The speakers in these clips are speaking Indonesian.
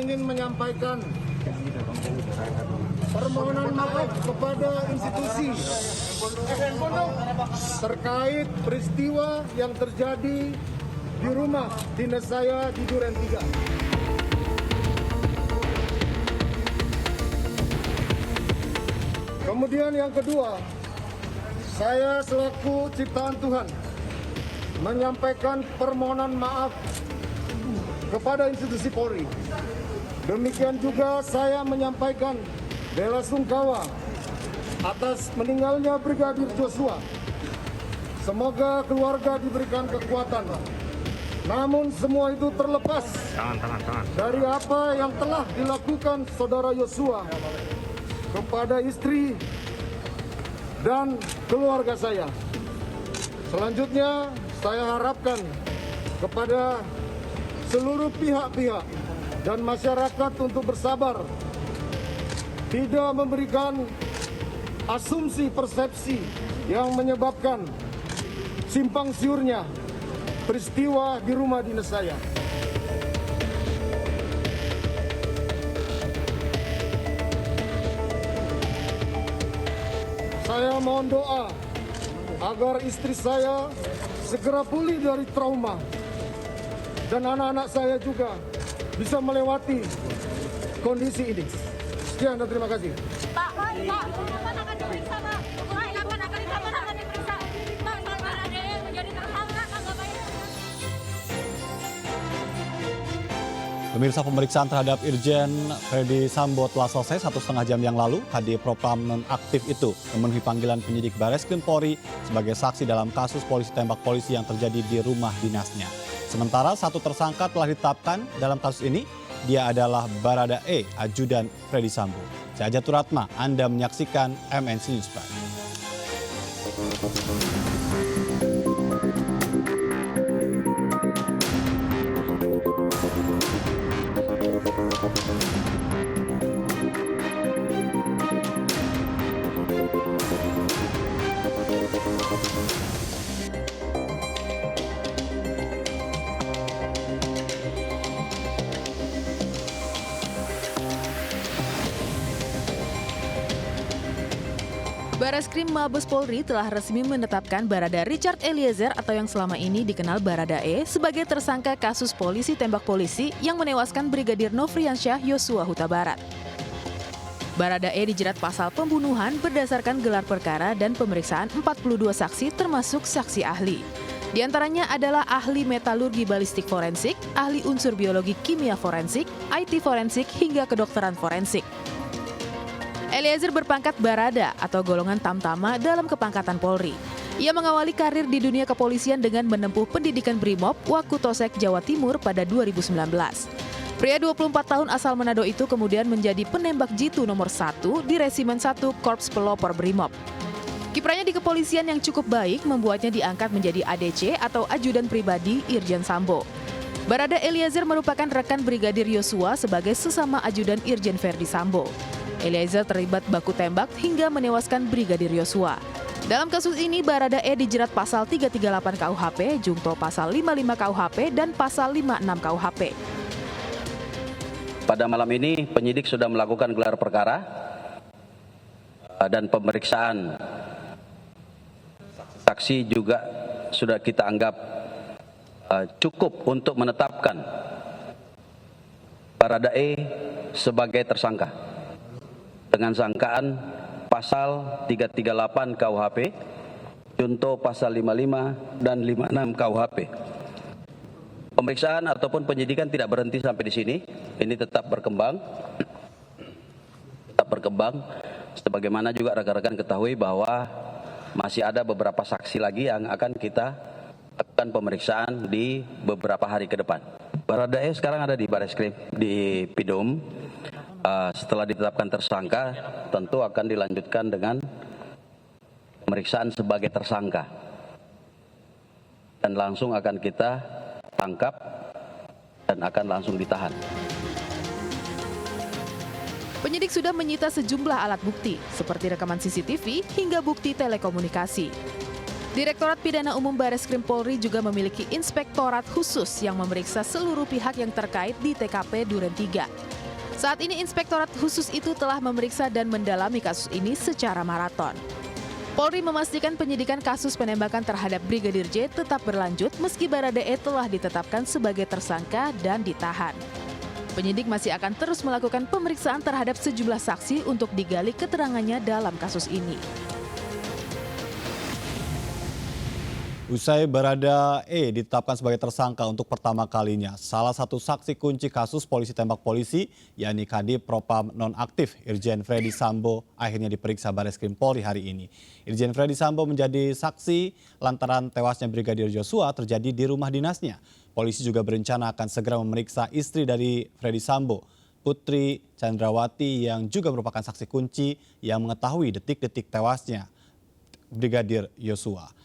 ingin menyampaikan permohonan maaf kepada institusi terkait peristiwa yang terjadi di rumah dinas saya di Duren 3. Kemudian yang kedua, saya selaku ciptaan Tuhan menyampaikan permohonan maaf kepada institusi Polri. Demikian juga saya menyampaikan bela sungkawa atas meninggalnya Brigadir Joshua. Semoga keluarga diberikan kekuatan. Namun semua itu terlepas dari apa yang telah dilakukan saudara Joshua kepada istri dan keluarga saya. Selanjutnya, saya harapkan kepada seluruh pihak-pihak dan masyarakat untuk bersabar, tidak memberikan asumsi persepsi yang menyebabkan simpang siurnya peristiwa di rumah dinas saya. Saya mohon doa agar istri saya segera pulih dari trauma dan anak-anak saya juga bisa melewati kondisi ini. Sekian dan terima kasih. Pak, kapan akan diperiksa, Pak? Kapan akan diperiksa? Pak, ada yang menjadi tersangka, tanggapannya? Pemirsa, pemeriksaan terhadap Irjen Ferdy Sambo telah selesai 1,5 jam yang lalu. Kadif Propam nonaktif itu memenuhi panggilan penyidik Bareskrim Polri sebagai saksi dalam kasus polisi tembak polisi yang terjadi di rumah dinasnya. Sementara satu tersangka telah ditetapkan dalam kasus ini. Dia adalah Barada E, ajudan Ferdy Sambo. Saya Ajatul Ratma, Anda menyaksikan MNC News Prime. Bareskrim Mabes Polri telah resmi menetapkan Barada Richard Eliezer atau yang selama ini dikenal Barada E sebagai tersangka kasus polisi tembak polisi yang menewaskan Brigadir Nofriansyah Yosua Huta Barat. Barada E dijerat pasal pembunuhan berdasarkan gelar perkara dan pemeriksaan 42 saksi termasuk saksi ahli. Di antaranya adalah ahli metalurgi balistik forensik, ahli unsur biologi kimia forensik, IT forensik hingga kedokteran forensik. Eliezer berpangkat Barada atau golongan tamtama dalam kepangkatan Polri. Ia mengawali karir di dunia kepolisian dengan menempuh pendidikan Brimob Wakutosek Jawa Timur pada 2019. Pria 24 tahun asal Manado itu kemudian menjadi penembak jitu nomor 1 di Resimen 1 Korps Pelopor Brimob. Kiprahnya di kepolisian yang cukup baik membuatnya diangkat menjadi ADC atau ajudan pribadi Irjen Sambo. Barada Eliezer merupakan rekan Brigadir Yosua sebagai sesama ajudan Irjen Ferdy Sambo. Eliezer terlibat baku tembak hingga menewaskan Brigadir Yosua. Dalam kasus ini, Barada E dijerat pasal 338 KUHP, jungto pasal 55 KUHP, dan pasal 56 KUHP. Pada malam ini, penyidik sudah melakukan gelar perkara dan pemeriksaan saksi juga sudah kita anggap cukup untuk menetapkan Barada E sebagai tersangka dengan sangkaan pasal 338 KUHP, junto pasal 55 dan 56 KUHP. Pemeriksaan ataupun penyidikan tidak berhenti sampai di sini. Ini tetap berkembang. Sebagaimana juga rekan-rekan ketahui bahwa masih ada beberapa saksi lagi yang akan kita lakukan pemeriksaan di beberapa hari ke depan. Barada E sekarang ada di Bareskrim, di Pidum. Setelah ditetapkan tersangka, tentu akan dilanjutkan dengan pemeriksaan sebagai tersangka. Dan langsung akan kita tangkap dan akan langsung ditahan. Penyidik sudah menyita sejumlah alat bukti, seperti rekaman CCTV hingga bukti telekomunikasi. Direktorat Pidana Umum Bareskrim Polri juga memiliki inspektorat khusus yang memeriksa seluruh pihak yang terkait di TKP Duren 3. Saat ini Inspektorat Khusus itu telah memeriksa dan mendalami kasus ini secara maraton. Polri memastikan penyidikan kasus penembakan terhadap Brigadir J tetap berlanjut meski Baradae telah ditetapkan sebagai tersangka dan ditahan. Penyidik masih akan terus melakukan pemeriksaan terhadap sejumlah saksi untuk digali keterangannya dalam kasus ini. Usai Baradae ditetapkan sebagai tersangka untuk pertama kalinya, salah satu saksi kunci kasus polisi tembak polisi, yakni Kadif Propam nonaktif Irjen Freddy Sambo, akhirnya diperiksa Bareskrim Polri hari ini. Irjen Freddy Sambo menjadi saksi lantaran tewasnya Brigadir Yosua terjadi di rumah dinasnya. Polisi juga berencana akan segera memeriksa istri dari Freddy Sambo, Putri Chandrawati, yang juga merupakan saksi kunci yang mengetahui detik-detik tewasnya Brigadir Yosua.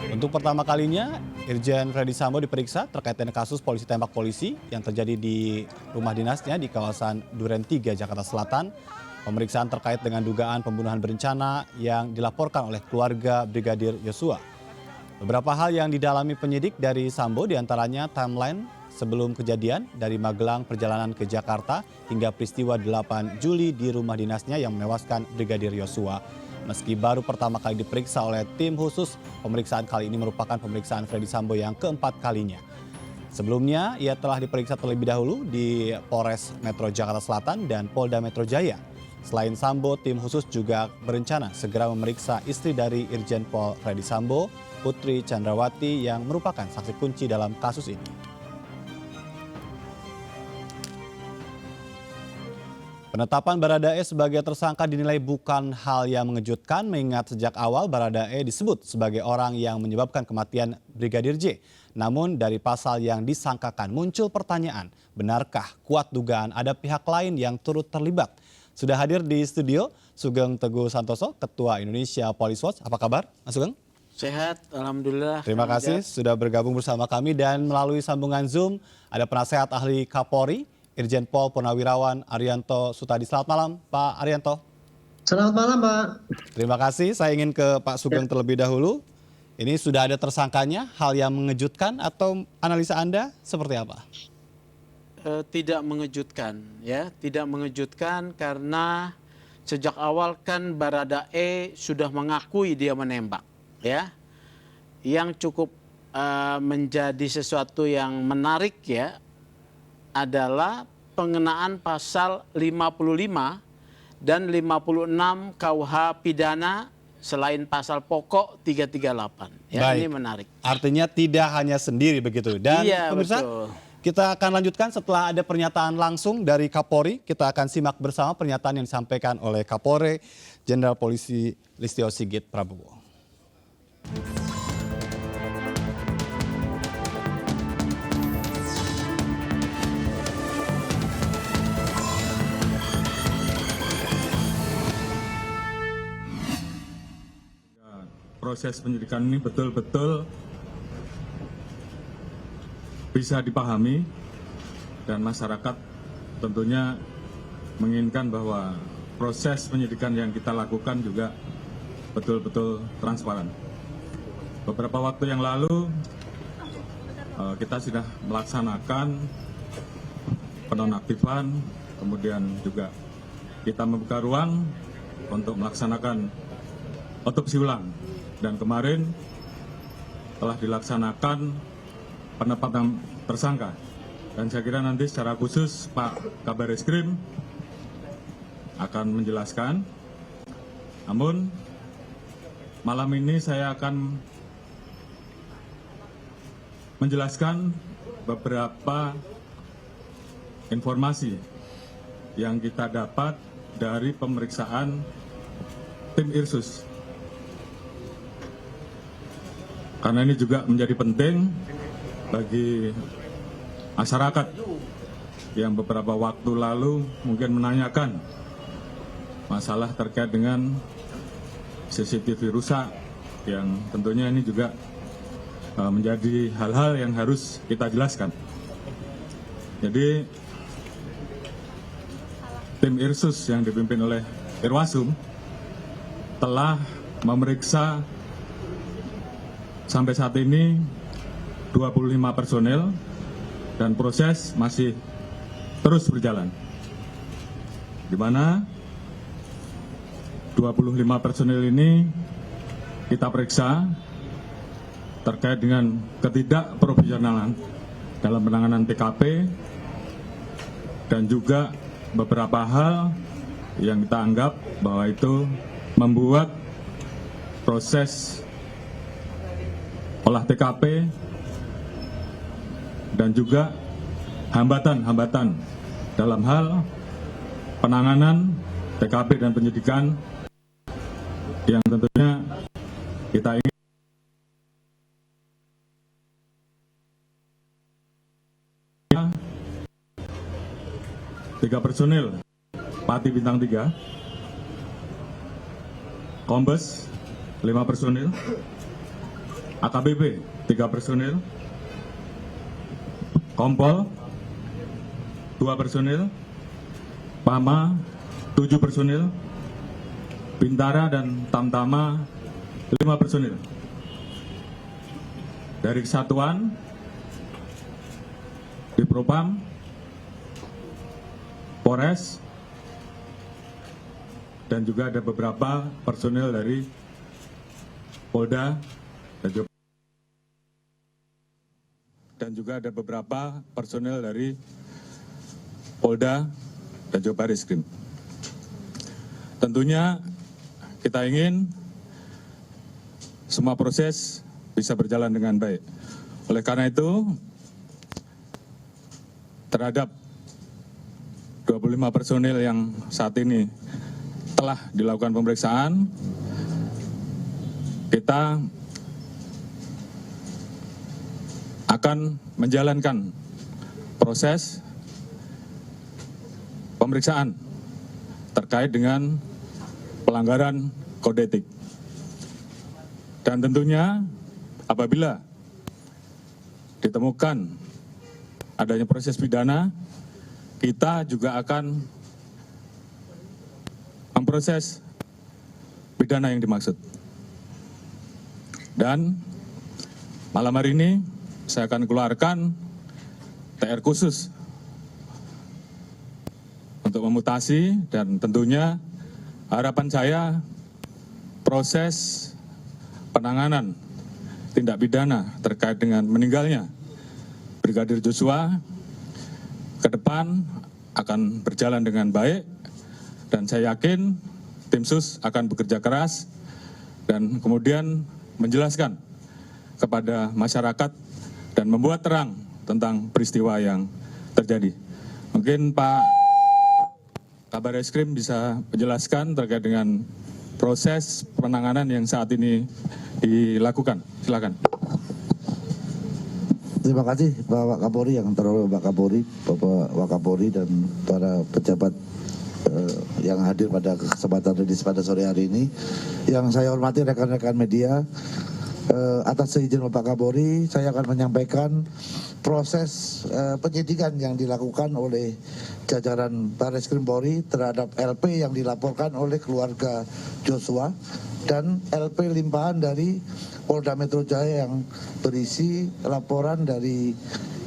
Untuk pertama kalinya, Irjen Freddy Sambo diperiksa terkait dengan kasus polisi tembak polisi yang terjadi di rumah dinasnya di kawasan Duren 3, Jakarta Selatan. Pemeriksaan terkait dengan dugaan pembunuhan berencana yang dilaporkan oleh keluarga Brigadir Yosua. Beberapa hal yang didalami penyidik dari Sambo diantaranya timeline sebelum kejadian dari Magelang perjalanan ke Jakarta hingga peristiwa 8 Juli di rumah dinasnya yang menewaskan Brigadir Yosua. Meski baru pertama kali diperiksa oleh tim khusus, pemeriksaan kali ini merupakan pemeriksaan Freddy Sambo yang keempat kalinya. Sebelumnya, ia telah diperiksa terlebih dahulu di Polres Metro Jakarta Selatan dan Polda Metro Jaya. Selain Sambo, tim khusus juga berencana segera memeriksa istri dari Irjen Pol Freddy Sambo, Putri Chandrawati, yang merupakan saksi kunci dalam kasus ini. Penetapan Baradae sebagai tersangka dinilai bukan hal yang mengejutkan mengingat sejak awal Baradae disebut sebagai orang yang menyebabkan kematian Brigadir J. Namun dari pasal yang disangkakan muncul pertanyaan, benarkah kuat dugaan ada pihak lain yang turut terlibat? Sudah hadir di studio Sugeng Teguh Santoso, Ketua Indonesia Police Watch. Apa kabar, Mas Sugeng? Sehat, alhamdulillah. Terima kasih sudah bergabung bersama kami, dan melalui sambungan Zoom ada penasehat ahli Kapolri, Irjen Pol Purnawirawan Arianto Sutadi. Selamat malam, Pak Arianto. Selamat malam, Pak. Terima kasih. Saya ingin ke Pak Sugeng terlebih dahulu. Ini sudah ada tersangkanya, hal yang mengejutkan atau analisa Anda seperti apa? Tidak mengejutkan, ya. Tidak mengejutkan karena sejak awal kan Baradae sudah mengakui dia menembak, ya. Yang cukup menjadi sesuatu yang menarik, ya, adalah pengenaan pasal 55 dan 56 KUH pidana selain pasal pokok 338. Ya, baik. Ini menarik. Artinya tidak hanya sendiri begitu. Dan iya, pemirsa, betul. Kita akan lanjutkan setelah ada pernyataan langsung dari Kapolri. Kita akan simak bersama pernyataan yang disampaikan oleh Kapolri Jenderal Polisi Listio Sigit Prabowo. Proses penyidikan ini betul-betul bisa dipahami dan masyarakat tentunya menginginkan bahwa proses penyidikan yang kita lakukan juga betul-betul transparan. Beberapa waktu yang lalu kita sudah melaksanakan penonaktifan, kemudian juga kita membuka ruang untuk melaksanakan otopsi ulang. Dan kemarin telah dilaksanakan penetapan tersangka. Dan saya kira nanti secara khusus Pak Kabareskrim akan menjelaskan. Namun malam ini saya akan menjelaskan beberapa informasi yang kita dapat dari pemeriksaan tim Irsus. Karena ini juga menjadi penting bagi masyarakat yang beberapa waktu lalu mungkin menanyakan masalah terkait dengan CCTV rusak, yang tentunya ini juga menjadi hal-hal yang harus kita jelaskan. Jadi tim Irsus yang dipimpin oleh Irwasum telah memeriksa sampai saat ini 25 personel dan proses masih terus berjalan, di mana 25 personil ini kita periksa terkait dengan ketidakprofesionalan dalam penanganan TKP dan juga beberapa hal yang kita anggap bahwa itu membuat proses olah TKP dan juga hambatan-hambatan dalam hal penanganan TKP dan penyidikan yang tentunya kita ingin tiga personil Pati Bintang 3, Kombes 5 personil, AKBP 3 personil, Kompol 2 personil, Pama 7 personil, Bintara dan Tamtama 5 personil. Dari kesatuan di Propam, Polres, dan juga ada beberapa personil dari Polda dan juga ada beberapa personil dari Polda dan juga Bareskrim. Tentunya kita ingin semua proses bisa berjalan dengan baik. Oleh karena itu, terhadap 25 personil yang saat ini telah dilakukan pemeriksaan, kita akan menjalankan proses pemeriksaan terkait dengan pelanggaran kode etik. Dan tentunya apabila ditemukan adanya proses pidana, kita juga akan memproses pidana yang dimaksud. Dan malam hari ini saya akan keluarkan TR khusus untuk memutasi, dan tentunya harapan saya proses penanganan tindak pidana terkait dengan meninggalnya Brigadir Joshua ke depan akan berjalan dengan baik, dan saya yakin tim sus akan bekerja keras dan kemudian menjelaskan kepada masyarakat dan membuat terang tentang peristiwa yang terjadi. Mungkin Pak Kabar Eskrim bisa menjelaskan terkait dengan proses penanganan yang saat ini dilakukan. Silakan. Terima kasih Bapak Kapolri, yang terhormat Bapak Kapolri, Bapak Wakapolri, dan para pejabat yang hadir pada kesempatan rilis pada sore hari ini. Yang saya hormati rekan-rekan media, atas izin Bapak Kapolri, saya akan menyampaikan proses penyidikan yang dilakukan oleh jajaran Bareskrim Polri terhadap LP yang dilaporkan oleh keluarga Joshua dan LP limpahan dari Polda Metro Jaya yang berisi laporan dari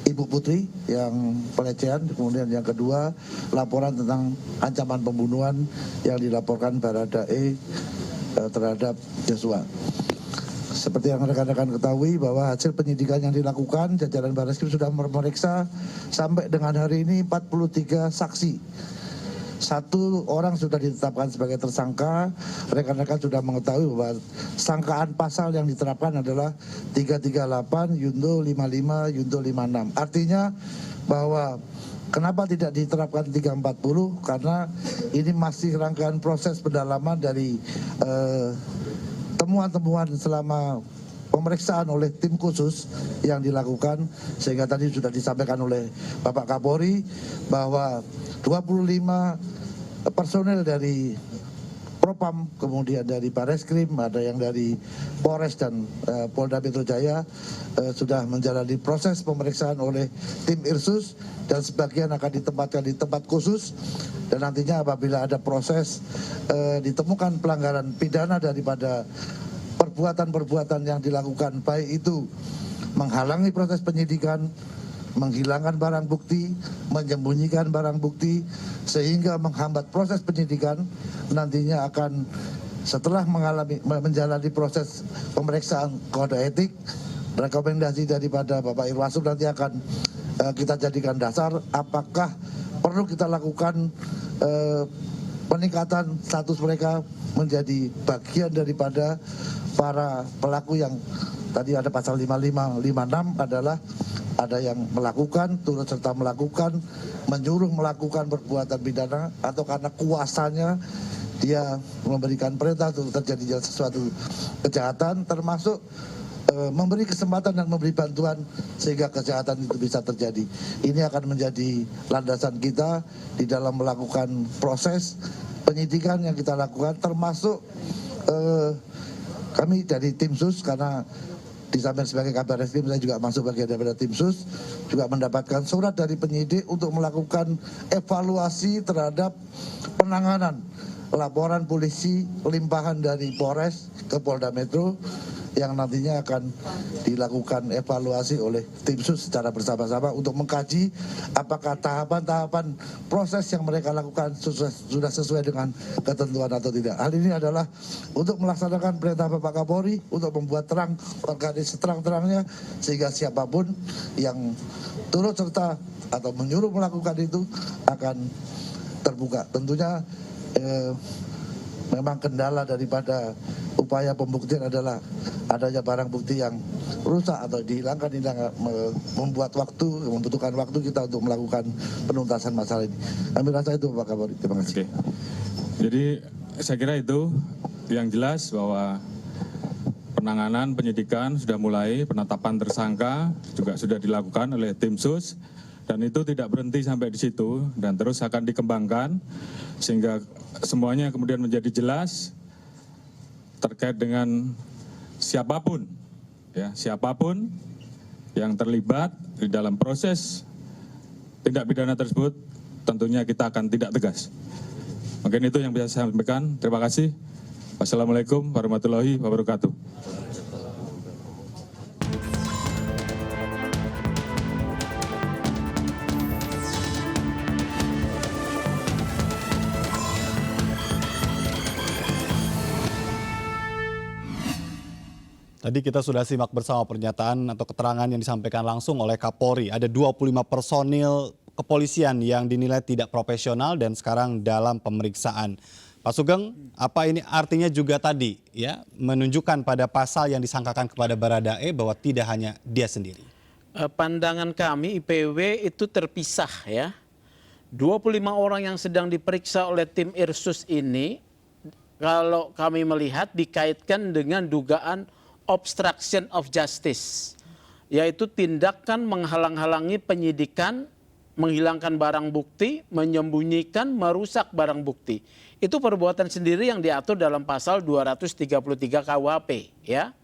Ibu Putri yang pelecehan, kemudian yang kedua laporan tentang ancaman pembunuhan yang dilaporkan Baradae terhadap Joshua. Seperti yang rekan-rekan ketahui bahwa hasil penyidikan yang dilakukan, jajaran Bareskrim sudah memeriksa sampai dengan hari ini 43 saksi. 1 orang sudah ditetapkan sebagai tersangka. Rekan-rekan sudah mengetahui bahwa sangkaan pasal yang diterapkan adalah 338, Yunto 55, Yunto 56. Artinya bahwa kenapa tidak diterapkan 340? Karena ini masih rangkaian proses pendalaman dari temuan-temuan selama pemeriksaan oleh tim khusus yang dilakukan, sehingga tadi sudah disampaikan oleh Bapak Kapolri bahwa 25 personel dari Propam, kemudian dari Bareskrim, ada yang dari Polres dan Polda Metro Jaya sudah menjalani proses pemeriksaan oleh tim Irsus, dan sebagian akan ditempatkan di tempat khusus, dan nantinya apabila ada proses ditemukan pelanggaran pidana daripada perbuatan-perbuatan yang dilakukan, baik itu menghalangi proses penyidikan, menghilangkan barang bukti, menyembunyikan barang bukti, sehingga menghambat proses penyidikan. Nantinya akan setelah menjalani proses pemeriksaan kode etik, rekomendasi daripada Bapak Irwasum nanti akan kita jadikan dasar apakah perlu kita lakukan peningkatan status mereka menjadi bagian daripada para pelaku yang tadi ada pasal 55, 56 adalah ada yang melakukan, turut serta melakukan, menyuruh melakukan perbuatan pidana, atau karena kuasanya dia memberikan perintah untuk terjadinya sesuatu kejahatan, termasuk memberi kesempatan dan memberi bantuan sehingga kejahatan itu bisa terjadi. Ini akan menjadi landasan kita di dalam melakukan proses penyidikan yang kita lakukan, termasuk kami dari tim sus, karena di samping sebagai kabar reskrim saya juga masuk bagian daripada tim sus, juga mendapatkan surat dari penyidik untuk melakukan evaluasi terhadap penanganan laporan polisi limpahan dari Polres ke Polda Metro yang nantinya akan dilakukan evaluasi oleh tim sus secara bersama-sama untuk mengkaji apakah tahapan-tahapan proses yang mereka lakukan sudah sesuai dengan ketentuan atau tidak. Hal ini adalah untuk melaksanakan perintah Bapak Kapolri untuk membuat terang perkara seterang-terangnya sehingga siapapun yang turut serta atau menyuruh melakukan itu akan terbuka. Tentunya memang kendala daripada upaya pembuktian adalah adanya barang bukti yang rusak atau dihilangkan, membuat waktu, membutuhkan waktu kita untuk melakukan penuntasan masalah ini. Kami rasa itu Pak Kapolri. Terima kasih. Oke. Jadi saya kira itu yang jelas bahwa penanganan penyidikan sudah mulai, penetapan tersangka juga sudah dilakukan oleh tim sus. Dan itu tidak berhenti sampai di situ dan terus akan dikembangkan sehingga semuanya kemudian menjadi jelas terkait dengan siapapun yang terlibat di dalam proses tindak pidana tersebut, tentunya kita akan tidak tegas. Mungkin itu yang bisa saya sampaikan. Terima kasih. Wassalamualaikum warahmatullahi wabarakatuh. Tadi kita sudah simak bersama pernyataan atau keterangan yang disampaikan langsung oleh Kapolri. Ada 25 personil kepolisian yang dinilai tidak profesional dan sekarang dalam pemeriksaan. Pak Sugeng, apa ini artinya juga tadi ya menunjukkan pada pasal yang disangkakan kepada Baradae bahwa tidak hanya dia sendiri? Pandangan kami IPW itu terpisah ya. 25 orang yang sedang diperiksa oleh tim Irsus ini, kalau kami melihat dikaitkan dengan dugaan obstruction of justice, yaitu tindakan menghalang-halangi penyidikan, menghilangkan barang bukti, menyembunyikan, merusak barang bukti. Itu perbuatan sendiri yang diatur dalam pasal 233 KUHP ya.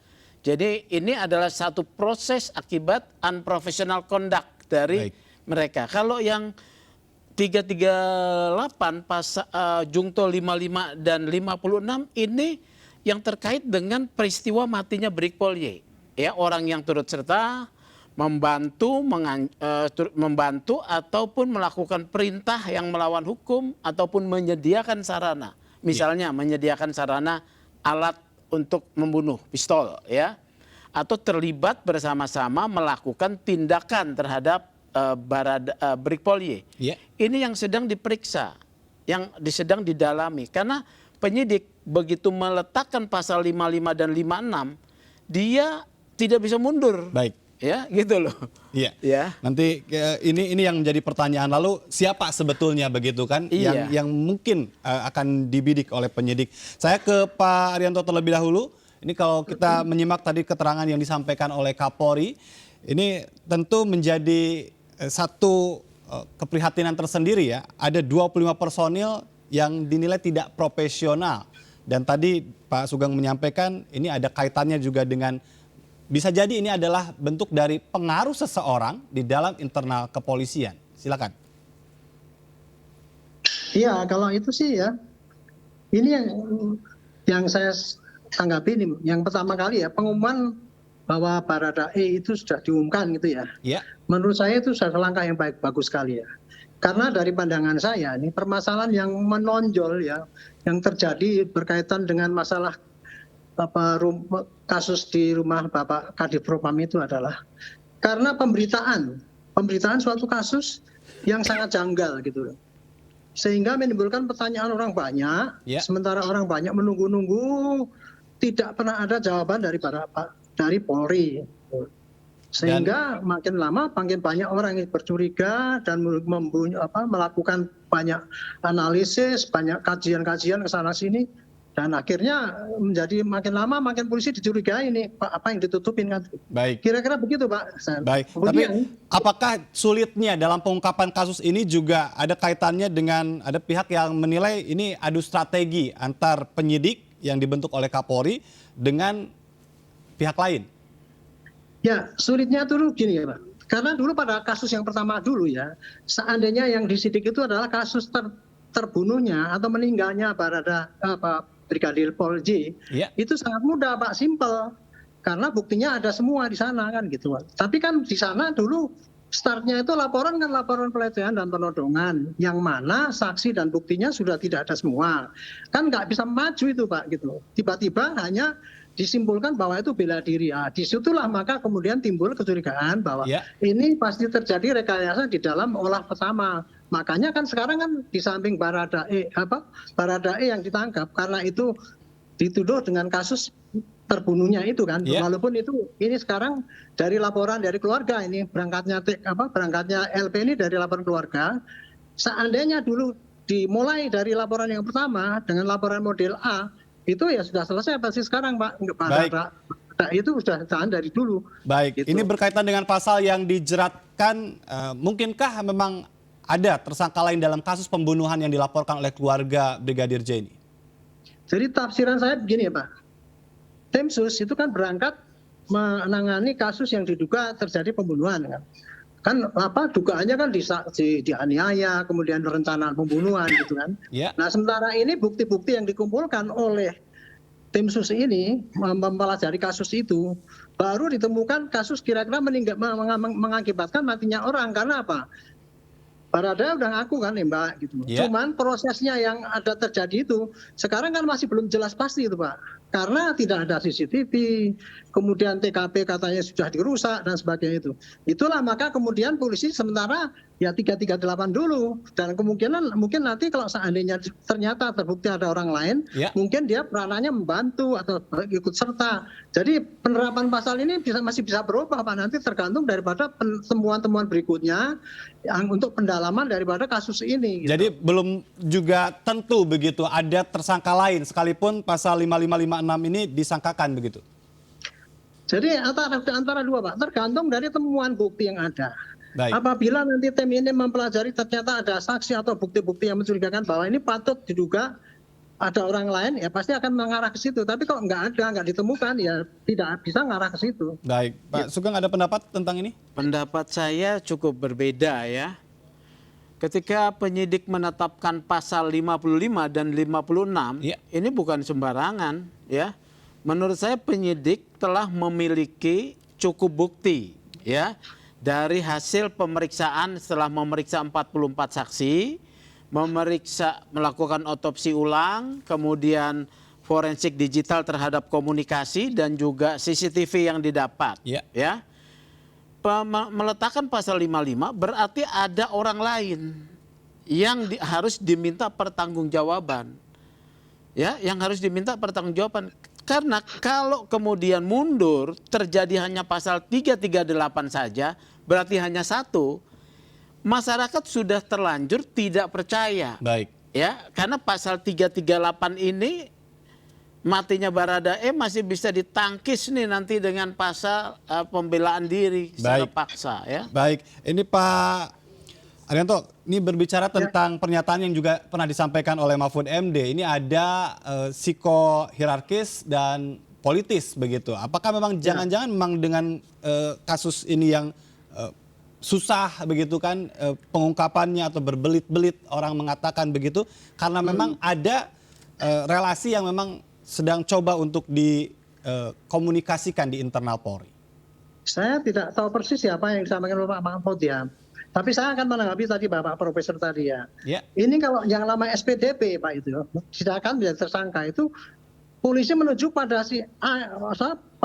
Jadi ini adalah satu proses akibat unprofessional conduct dari mereka. Kalau yang 338 Jungto 55 dan 56 ini yang terkait dengan peristiwa matinya Brigpol Y. Ya, orang yang turut serta membantu ataupun melakukan perintah yang melawan hukum ataupun menyediakan sarana. Misalnya menyediakan sarana alat untuk membunuh, pistol ya. Atau terlibat bersama-sama melakukan tindakan terhadap Brigpol Y. Ini yang sedang diperiksa, yang sedang didalami. Karena penyidik begitu meletakkan pasal 55 dan 56, dia tidak bisa mundur. Baik. Ya, gitu loh. Iya. Ya. Nanti ini yang menjadi pertanyaan, lalu siapa sebetulnya begitu kan yang mungkin akan dibidik oleh penyidik. Saya ke Pak Arianto terlebih dahulu. Ini kalau kita menyimak tadi keterangan yang disampaikan oleh Kapolri, ini tentu menjadi satu keprihatinan tersendiri ya. Ada 25 personil yang dinilai tidak profesional. Dan tadi Pak Sugeng menyampaikan ini ada kaitannya juga dengan, bisa jadi ini adalah bentuk dari pengaruh seseorang di dalam internal kepolisian. Silakan. Iya, kalau itu sih ya, ini yang saya tanggapi ini, yang pertama kali ya, pengumuman bahwa Baradae itu sudah diumumkan gitu ya. Ya. Menurut saya itu sudah langkah yang bagus sekali ya. Karena dari pandangan saya ini permasalahan yang menonjol ya, yang terjadi berkaitan dengan masalah kasus di rumah Bapak Kadif Propam itu adalah karena pemberitaan suatu kasus yang sangat janggal gitu loh. Sehingga menimbulkan pertanyaan orang banyak, sementara orang banyak menunggu-nunggu, tidak pernah ada jawaban dari Polri. Sehingga makin lama makin banyak orang yang bercuriga dan melakukan banyak analisis, banyak kajian-kajian ke sana sini, dan akhirnya menjadi makin lama makin polisi dicurigai ini apa yang ditutupin kan. Baik. Kira-kira begitu Pak. Baik. Kemudian, tapi apakah sulitnya dalam pengungkapan kasus ini juga ada kaitannya dengan ada pihak yang menilai ini adu strategi antar penyidik yang dibentuk oleh Kapolri dengan pihak lain? ya sulitnya dulu gini ya Pak. Karena dulu pada kasus yang pertama dulu ya, seandainya yang disidik itu adalah kasus terbunuhnya atau meninggalnya Brigadir Pol J, itu sangat mudah Pak, simpel. Karena buktinya ada semua di sana kan gitu Pak. Tapi kan di sana dulu startnya itu laporan pelecehan dan penodongan, yang mana saksi dan buktinya sudah tidak ada semua. Kan nggak bisa maju itu Pak gitu. Tiba-tiba hanya disimpulkan bahwa itu bela diri. Disitulah maka kemudian timbul kecurigaan bahwa ini pasti terjadi rekayasa di dalam olah pertama. Makanya kan sekarang kan di samping Baradae yang ditangkap karena itu dituduh dengan kasus terbunuhnya itu kan. Walaupun ini sekarang dari laporan dari keluarga ini berangkatnya LP ini dari laporan keluarga. Seandainya dulu dimulai dari laporan yang pertama dengan laporan model A, itu ya sudah selesai pasti sekarang Pak. Itu sudah tahan dari dulu. Baik, gitu. Ini berkaitan dengan pasal yang dijeratkan, mungkinkah memang ada tersangka lain dalam kasus pembunuhan yang dilaporkan oleh keluarga Brigadir J ini? Jadi tafsiran saya begini ya Pak. Tim Sus itu kan berangkat menangani kasus yang diduga terjadi pembunuhan kan. Dugaannya kan dianiaya, kemudian rencana pembunuhan gitu kan. Nah sementara ini bukti-bukti yang dikumpulkan oleh tim sus ini mempelajari kasus itu, baru ditemukan kasus kira-kira mengakibatkan matinya orang. Karena apa? Baradae udah ngaku kan Mbak gitu. Cuman prosesnya yang ada terjadi itu sekarang kan masih belum jelas pasti itu Pak. Karena tidak ada CCTV, kemudian TKP katanya sudah dirusak dan sebagainya itu. Itulah maka kemudian polisi sementara ya 338 dulu, dan kemungkinan mungkin nanti kalau seandainya ternyata terbukti ada orang lain, mungkin dia peranannya membantu atau ikut serta. Jadi penerapan pasal ini masih bisa berubah Pak, nanti tergantung daripada temuan-temuan berikutnya yang untuk pendalaman daripada kasus ini. Gitu. Jadi belum juga tentu begitu ada tersangka lain sekalipun pasal 5556 ini disangkakan begitu. Jadi antara dua Pak, tergantung dari temuan bukti yang ada. Baik. Apabila nanti tim ini mempelajari ternyata ada saksi atau bukti-bukti yang mencurigakan bahwa ini patut diduga ada orang lain, ya pasti akan mengarah ke situ. Tapi kalau nggak ditemukan, ya tidak bisa mengarah ke situ. Baik, Pak Sugeng ada pendapat tentang ini? Pendapat saya cukup berbeda ya. Ketika penyidik menetapkan pasal 55 dan 56, ini bukan sembarangan ya. Menurut saya penyidik telah memiliki cukup bukti ya. Dari hasil pemeriksaan setelah memeriksa 44 saksi, melakukan otopsi ulang, kemudian forensik digital terhadap komunikasi dan juga CCTV yang didapat. Ya. Meletakkan pasal 55 berarti ada orang lain yang harus diminta pertanggungjawaban. Ya, yang harus diminta pertanggungjawaban. Karena kalau kemudian mundur terjadi hanya pasal 338 saja, berarti hanya satu, masyarakat sudah terlanjur tidak percaya. Baik. Ya, karena pasal 338 ini matinya Baradae masih bisa ditangkis nih nanti dengan pasal pembelaan diri secara paksa ya. Baik, ini Pak Arianto, ini berbicara tentang pernyataan yang juga pernah disampaikan oleh Mahfud MD. Ini ada psikohierarkis dan politis begitu. Apakah memang jangan-jangan memang dengan kasus ini yang susah begitu kan pengungkapannya atau berbelit-belit orang mengatakan begitu karena memang ada relasi yang memang sedang coba untuk dikomunikasikan di internal Polri? Saya tidak tahu persis apa yang disampaikan oleh Pak Mahfud ya. Tapi saya akan menanggapi tadi Bapak Profesor tadi ya. Ini kalau yang lama SPDP Pak itu, silakan menjadi tersangka itu, polisi menuju pada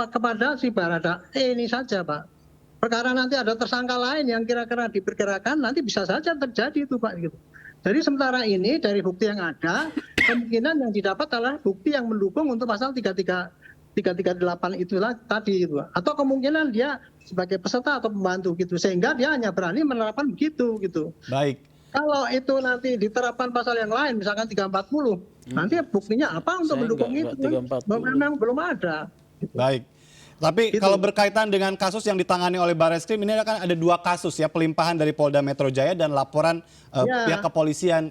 kepada si Barada ini saja Pak. Perkara nanti ada tersangka lain yang kira-kira diperkirakan nanti bisa saja terjadi itu Pak gitu. Jadi sementara ini dari bukti yang ada, kemungkinan yang didapat adalah bukti yang mendukung untuk pasal 338 itulah tadi itu. Atau kemungkinan dia sebagai peserta atau pembantu gitu, sehingga dia hanya berani menerapkan begitu gitu. Baik. Kalau itu nanti diterapkan pasal yang lain, misalkan 340, nanti buktinya apa untuk mendukung itu? Memang belum ada. Gitu. Baik. Tapi kalau berkaitan dengan kasus yang ditangani oleh Barreskrim, ini kan ada 2 kasus ya, pelimpahan dari Polda Metro Jaya dan laporan pihak kepolisian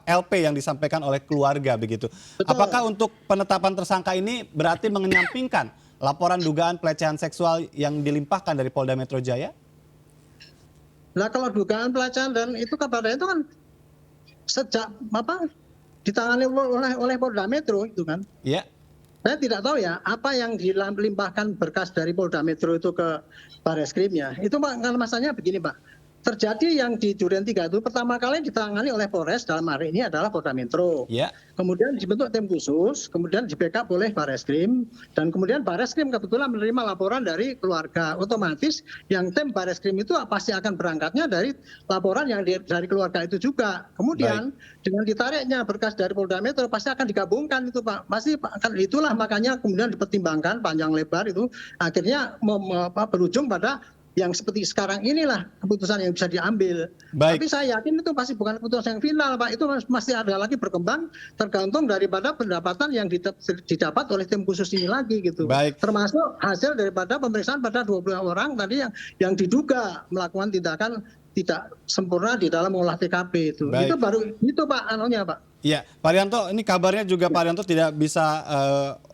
LP yang disampaikan oleh keluarga begitu. Betul. Apakah untuk penetapan tersangka ini berarti mengenyampingkan laporan dugaan pelecehan seksual yang dilimpahkan dari Polda Metro Jaya? Nah kalau dugaan pelecehan dan itu kabarnya itu kan sejak ditangani oleh Polda Metro itu kan? Iya. Saya tidak tahu ya apa yang dilimpahkan berkas dari Polda Metro itu ke Barreskrimnya. Itu Pak, masalahnya begini Pak. Terjadi yang di Duren 3 itu pertama kali ditangani oleh Polres, dalam hari ini adalah Polda Metro. Ya. Kemudian dibentuk tim khusus, kemudian di backup oleh Barreskrim, dan kemudian Barreskrim kebetulan menerima laporan dari keluarga. Otomatis yang tim Barreskrim itu pasti akan berangkatnya dari laporan yang dari keluarga itu juga. Kemudian dengan ditariknya berkas dari Polda Metro pasti akan digabungkan itu Pak. Pasti akan itulah makanya kemudian dipertimbangkan panjang lebar itu akhirnya berujung pada yang seperti sekarang inilah keputusan yang bisa diambil. Baik. Tapi saya yakin itu pasti bukan keputusan yang final Pak. Itu masih ada lagi berkembang tergantung daripada pendapatan yang didapat oleh tim khusus ini lagi gitu. Baik. Termasuk hasil daripada pemeriksaan pada 20 orang tadi yang diduga melakukan tindakan tidak sempurna di dalam mengolah TKP itu. Baik. Itu baru itu Pak anunya Pak. Iya, Pak Arianto, ini kabarnya juga Pak Arianto tidak bisa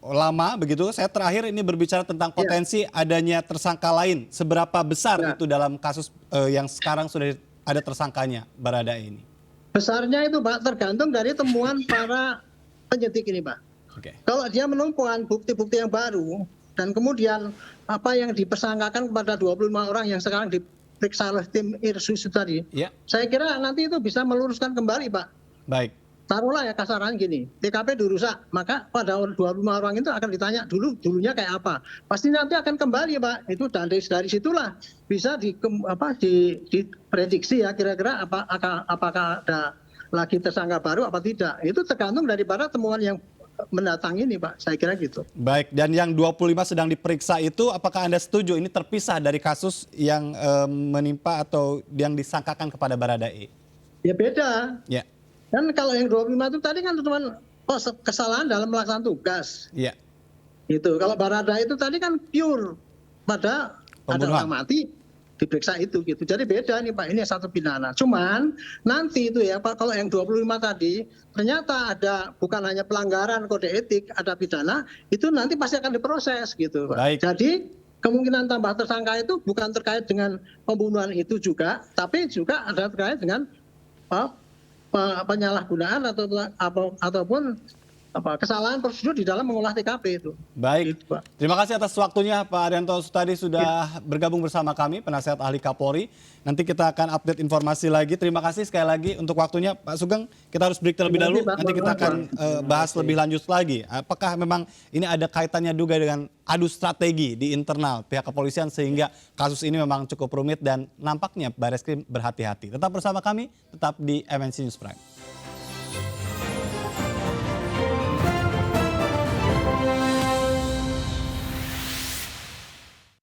lama begitu. Saya terakhir ini berbicara tentang potensi adanya tersangka lain. Seberapa besar itu dalam kasus yang sekarang sudah ada tersangkanya Baradae ini? Besarnya itu Pak tergantung dari temuan para penyidik ini Pak. Okay. Kalau dia menemukan bukti-bukti yang baru dan kemudian apa yang dipersangkakan kepada 25 orang yang sekarang diperiksa oleh tim Irsus tadi, saya kira nanti itu bisa meluruskan kembali Pak. Baik. Taruhlah ya kasaran gini, TKP dirusak, maka pada 25 orang itu akan ditanya dulunya kayak apa. Pasti nanti akan kembali Pak, itu dan dari situlah bisa diprediksi ya kira-kira apakah ada lagi tersangka baru apa tidak. Itu tergantung daripada temuan yang mendatang ini Pak, saya kira gitu. Baik, dan yang 25 sedang diperiksa itu apakah Anda setuju ini terpisah dari kasus yang menimpa atau yang disangkakan kepada Baradae? Ya beda. Ya. Dan kalau yang 25 itu tadi kan cuma kesalahan dalam melaksanakan tugas. Iya. Itu kalau Baradae itu tadi kan pure pada ada orang mati diperiksa itu gitu. Jadi beda nih Pak, ini satu pidana. Cuman nanti itu ya Pak, kalau yang 25 tadi ternyata ada bukan hanya pelanggaran kode etik, ada pidana, itu nanti pasti akan diproses gitu Pak. Baik. Jadi kemungkinan tambah tersangka itu bukan terkait dengan pembunuhan itu juga, tapi juga ada terkait dengan penyalahgunaan ataupun kesalahan prosedur di dalam mengolah TKP itu. Baik, terima kasih atas waktunya Pak Arianto Sutadi sudah bergabung bersama kami, penasihat ahli Kapolri. Nanti kita akan update informasi lagi. Terima kasih sekali lagi untuk waktunya Pak Sugeng. Kita harus break terlebih dahulu, nanti kita akan bahas lebih lanjut lagi. Apakah memang ini ada kaitannya juga dengan adu strategi di internal pihak kepolisian sehingga kasus ini memang cukup rumit dan nampaknya Barreskrim berhati-hati. Tetap bersama kami, tetap di MNC News Prime.